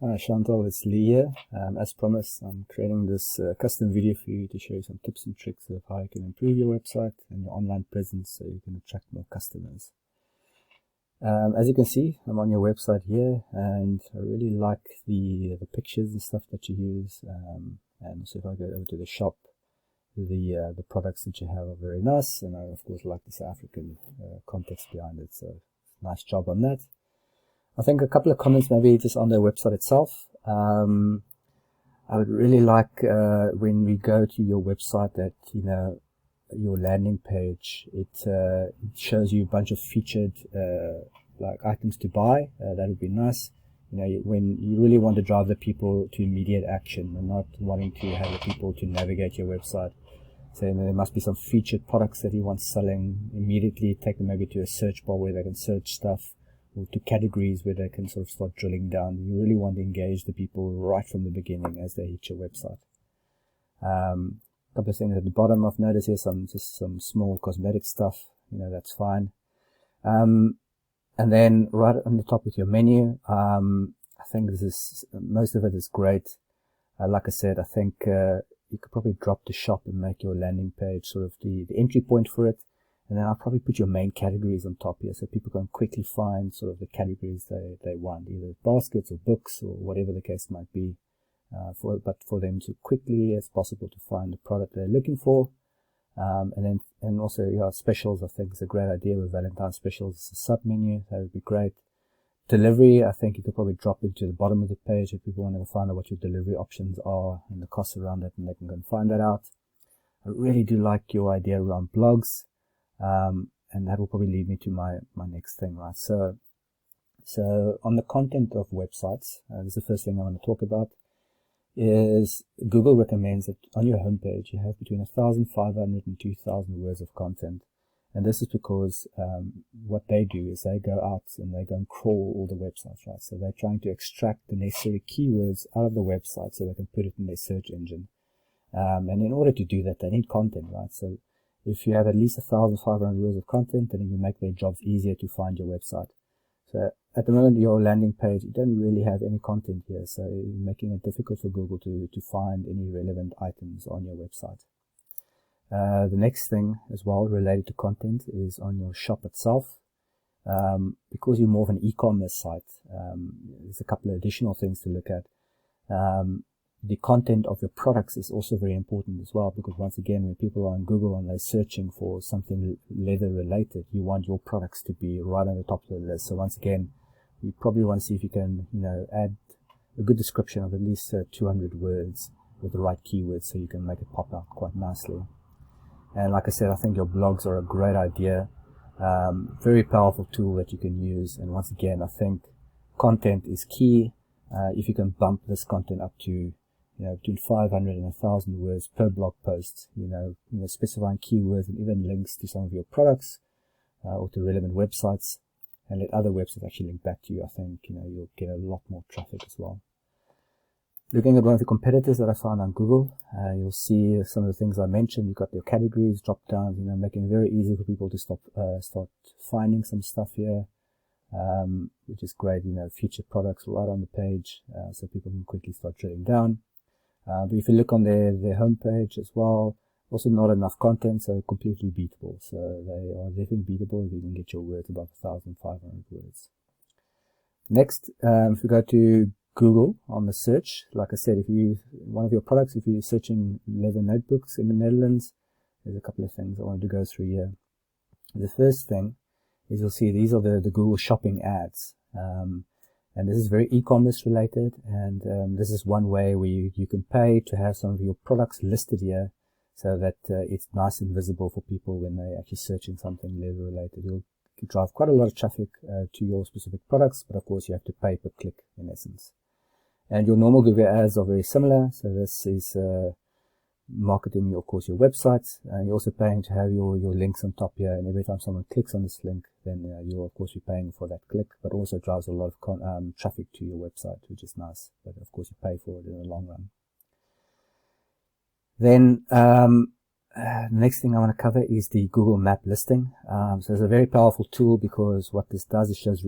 Hi Chantal, it's Lee here. As promised, I'm creating this custom video for you to show you some tips and tricks of how you can improve your website and your online presence so you can attract more customers. As you can see, I'm on your website here, and I really like the pictures and stuff that you use. And so if I go over to the shop, the products that you have are very nice, and I of course like the South African context behind it. So nice job on that. I think a couple of comments maybe just on the website itself. I would really like when we go to your website that, you know, your landing page, it shows you a bunch of featured like items to buy. That would be nice. You know, when you really want to drive the people to immediate action and not wanting to have the people to navigate your website. So you know, there must be some featured products that you want selling immediately. Take them maybe to a search bar where they can search stuff, or to categories where they can sort of start drilling down. You really want to engage the people right from the beginning as they hit your website. A couple of things at the bottom I've noticed here, just some small cosmetic stuff, you know, that's fine. And then right on the top with your menu, I think most of it is great. Like I said, I think you could probably drop the shop and make your landing page sort of the entry point for it. And then I'll probably put your main categories on top here so people can quickly find sort of the categories they want, either baskets or books or whatever the case might be, but for them to quickly as possible to find the product they're looking for. And also, yeah, specials I think is a great idea with Valentine's specials. It's a sub menu, that would be great. Delivery, I think you could probably drop into the bottom of the page if people want to find out what your delivery options are and the costs around it, and they can go and find that out. I really do like your idea around blogs. And that will probably lead me to my next thing, right? So on the content of websites, this is the first thing I want to talk about, is Google recommends that on your homepage you have between 1,500 and 2,000 words of content. And this is because what they do is they go out and they go and crawl all the websites, right? So they're trying to extract the necessary keywords out of the website so they can put it in their search engine. And in order to do that, they need content, right? So if you have at least 1,500 words of content, then you make their jobs easier to find your website. So at the moment, your landing page, you don't really have any content here, so you're making it difficult for Google to find any relevant items on your website. The next thing as well related to content is on your shop itself. Because you're more of an e-commerce site, there's a couple of additional things to look at. The content of your products is also very important as well, because once again, when people are on Google and they're searching for something leather related, you want your products to be right on the top of the list. So once again, you probably want to see if you can, you know, add a good description of at least 200 words with the right keywords so you can make it pop out quite nicely. And like I said, I think your blogs are a great idea, very powerful tool that you can use. And once again, I think content is key. If you can bump this content up to, you know, between 500 and 1,000 words per blog post, you know, specifying keywords and even links to some of your products or to relevant websites, and let other websites actually link back to you, I think, you know, you'll get a lot more traffic as well. Looking at one of the competitors that I found on Google, you'll see some of the things I mentioned. You've got your categories, drop downs, you know, making it very easy for people to start finding some stuff here, which is great, you know, featured products right on the page, so people can quickly start drilling down. But if you look on their homepage as well, also not enough content, so completely beatable. So they are definitely beatable if you can get your words above 1,500 words. Next, if we go to Google on the search, like I said, if one of your products, if you're searching leather notebooks in the Netherlands, there's a couple of things I wanted to go through here. The first thing is you'll see these are the Google shopping ads. And this is very e-commerce related, and this is one way where you can pay to have some of your products listed here so that it's nice and visible for people when they're actually searching something leather related. You'll drive quite a lot of traffic to your specific products, but of course you have to pay per click in essence. And your normal Google ads are very similar, so this is marketing, of course, your website. You're also paying to have your links on top here, and every time someone clicks on this link, then you'll of course be paying for that click, but also drives a lot of traffic to your website, which is nice, but of course you pay for it in the long run. Then next thing I want to cover is the Google Map listing. So it's a very powerful tool, because what this does is shows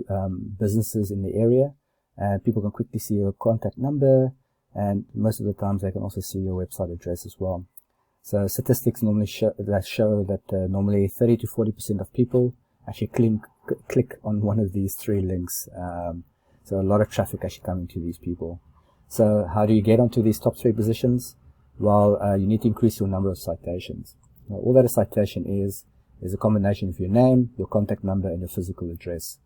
businesses in the area, and people can quickly see your contact number, and most of the times they can also see your website address as well. So statistics normally show that normally 30 to 40% of people actually click on one of these 3 links. So a lot of traffic actually coming to these people. So how do you get onto these top 3 positions? Well, you need to increase your number of citations. Now, all that a citation is a combination of your name, your contact number, and your physical address.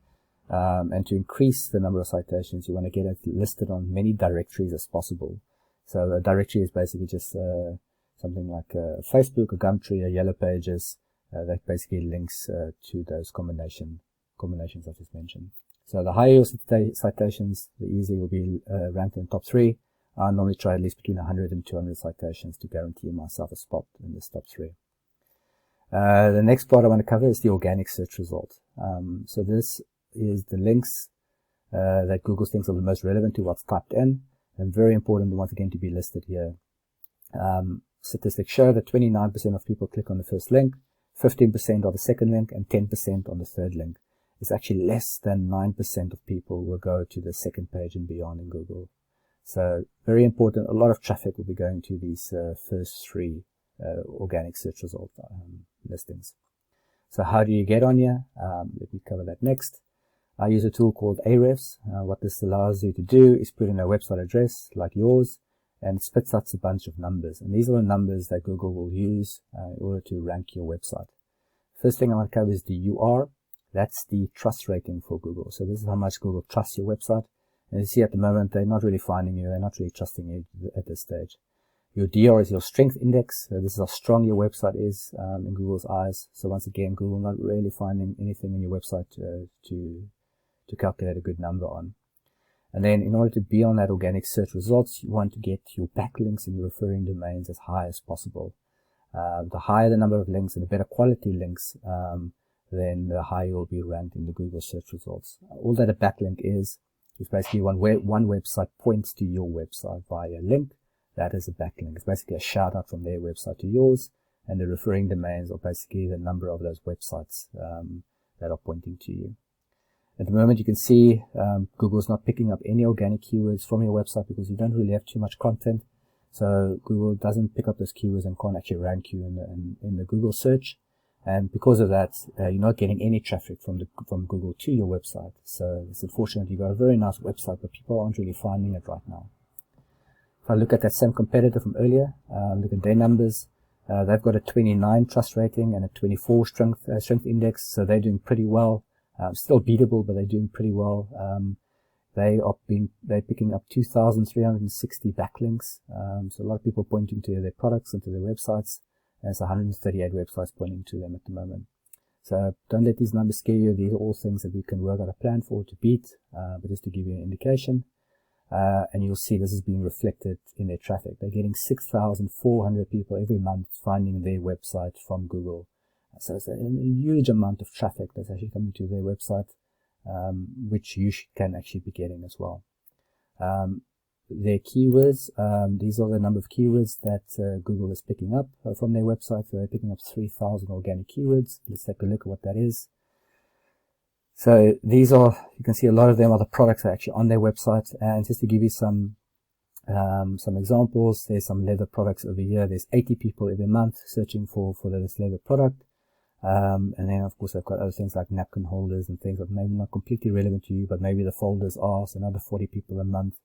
And to increase the number of citations, you want to get it listed on many directories as possible. So a directory is basically just something like Facebook, a Gumtree, a Yellow Pages, that basically links to those combinations I just mentioned. So the higher your citations, the easier you'll be ranked in the top 3. I normally try at least between 100 and 200 citations to guarantee myself a spot in this top 3. The next part I want to cover is the organic search result. So this is the links that Google thinks are the most relevant to what's typed in, and very important once again to be listed here. Statistics show that 29% of people click on the first link, 15% on the second link, and 10% on the third link. It's actually less than 9% of people will go to the second page and beyond in Google. So very important, a lot of traffic will be going to these first 3 organic search result listings. So how do you get on here? Let me cover that next. I use a tool called Ahrefs. What this allows you to do is put in a website address like yours, and it spits out a bunch of numbers. And these are the numbers that Google will use in order to rank your website. First thing I want to cover is the UR. That's the trust rating for Google. So this is how much Google trusts your website. And you see at the moment, they're not really finding you. They're not really trusting you at this stage. Your DR is your strength index. So this is how strong your website is in Google's eyes. So once again, Google not really finding anything in your website to calculate a good number on. And then in order to be on that organic search results, you want to get your backlinks and your referring domains as high as possible. The higher the number of links and the better quality links, then the higher you'll be ranked in the Google search results. All that a backlink is basically one website points to your website via a link. That is a backlink. It's basically a shout out from their website to yours, and the referring domains are basically the number of those websites that are pointing to you. At the moment, you can see Google's not picking up any organic keywords from your website because you don't really have too much content. So Google doesn't pick up those keywords and can't actually rank you in the Google search. And because of that, you're not getting any traffic from Google to your website. So it's unfortunate. You've got a very nice website, but people aren't really finding it right now. If I look at that same competitor from earlier, look at their numbers. They've got a 29 trust rating and a 24 strength index, so they're doing pretty well. Still beatable, but they're doing pretty well. They're picking up 2,360 backlinks. So a lot of people pointing to their products and to their websites. There's 138 websites pointing to them at the moment. So don't let these numbers scare you. These are all things that we can work out a plan for to beat, but just to give you an indication. And you'll see this is being reflected in their traffic. They're getting 6,400 people every month finding their website from Google. So it's a huge amount of traffic that's actually coming to their website, which you can actually be getting as well. Their keywords, these are the number of keywords that Google is picking up from their website. So they're picking up 3,000 organic keywords. Let's take a look at what that is. So these are, you can see a lot of them are the products that are actually on their website. And just to give you some examples, there's some leather products over here. There's 80 people every month searching for this leather product. And then of course I've got other things like napkin holders and things that maybe not completely relevant to you, but maybe the folders are. So another 40 people a month.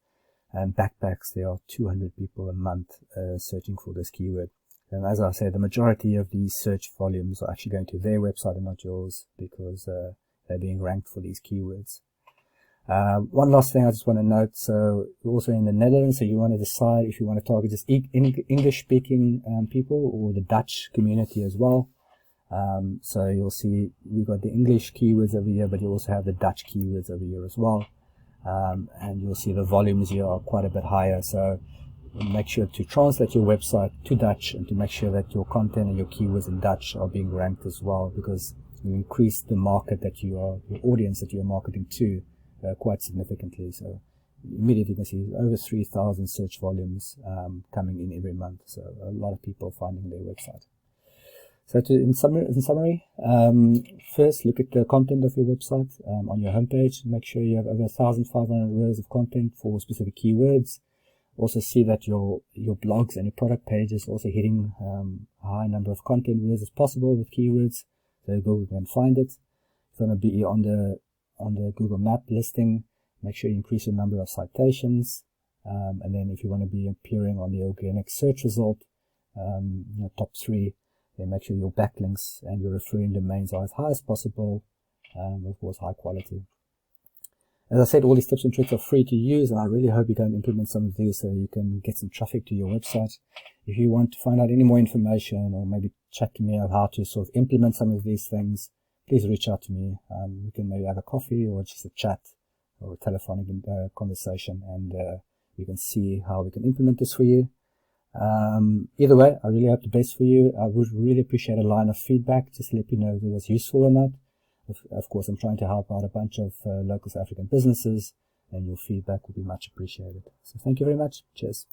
And backpacks, there are 200 people a month searching for this keyword. And as I said, the majority of these search volumes are actually going to their website and not yours, because they're being ranked for these keywords. One last thing I just want to note, so we're also in the Netherlands, so you want to decide if you want to target just English-speaking people or the Dutch community as well. So you'll see we've got the English keywords over here, but you also have the Dutch keywords over here as well. And you'll see the volumes here are quite a bit higher. So make sure to translate your website to Dutch and to make sure that your content and your keywords in Dutch are being ranked as well, because you increase the market that your audience that you're marketing to quite significantly. So immediately you can see over 3,000 search volumes coming in every month. So a lot of people finding their website. So in summary, first look at the content of your website on your homepage. Make sure you have over 1,500 words of content for specific keywords. Also see that your blogs and your product pages also hitting a high number of content words as possible with keywords, so Google can find it. If you want to be on the Google Map listing, make sure you increase your number of citations. And then if you want to be appearing on the organic search result, top 3, then make sure your backlinks and your referring domains are as high as possible, of course high quality. As I said, all these tips and tricks are free to use, and I really hope you can implement some of these so you can get some traffic to your website. If you want to find out any more information or maybe chat to me on how to sort of implement some of these things, please reach out to me. We can maybe have a coffee or just a chat or a telephonic conversation, and we can see how we can implement this for you. Either way, I really hope the best for you. I would really appreciate a line of feedback just to let me know if it was useful or not. Of course, I'm trying to help out a bunch of local South African businesses, and your feedback will be much appreciated. So thank you very much. Cheers.